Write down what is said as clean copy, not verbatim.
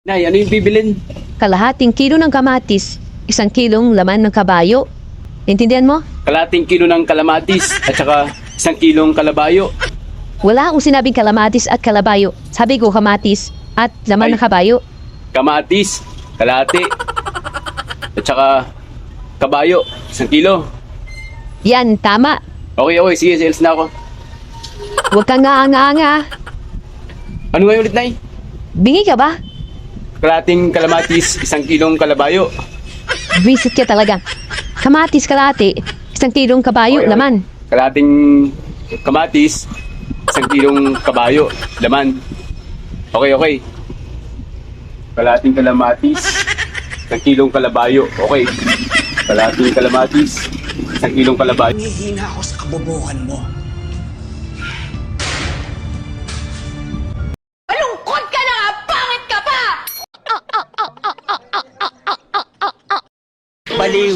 Nay, ano yung bibilin? Kalahating kilo ng kamatis, 1 kilong laman ng kabayo. Intindihan mo? Kalating kilo ng kalamatis at saka 1 kilong kalabayo. Wala akong sinabing kalamatis at kalabayo. Sabi ko kamatis at laman Ay. ng kabayo. Kamatis, kalate, at saka kabayo, 1 kilo. Yan, tama. Okay, okay. Sige, sales na ako. Huwag kang nga-anga-anga. Ano ngayon ulit, Nay? Bingi ka ba? Kalating kalamatis, 1 kilong kalabayo. Visit ka talaga. Kamatis kalate, 1 kilong kabayo, Okay, okay. laman. Kalating kamatis, 1 kilong kabayo, laman. Okay, okay. Kalating kalamatis, 1 kilong kalabayo. Okay. Kalating kalamatis, 1 kilong kalabayo. Humihina ako sa kabobohan mo. Malungkot ka na nga! Pangit ka pa! Baliw!